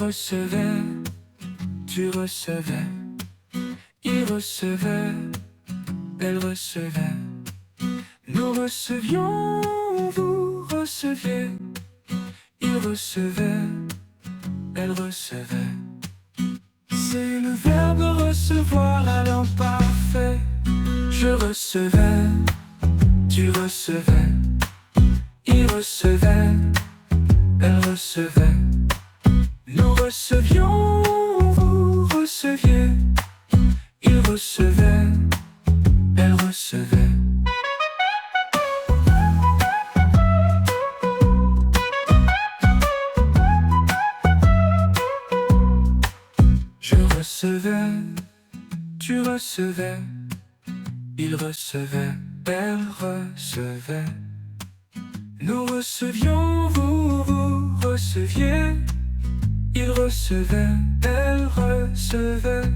recevait, tu recevais, il recevait, elle recevait. Nous recevions, vous receviez, il recevait, elle recevait. C'est le verbe recevoir à l'imparfait. Je recevais, tu recevais, il recevait, elle recevait. Nous recevions, vous receviez, il recevait, elle recevait. Je recevais, tu recevais, il recevait, elle recevait. Nous recevions, vous receviez, il recevait, elle recevait.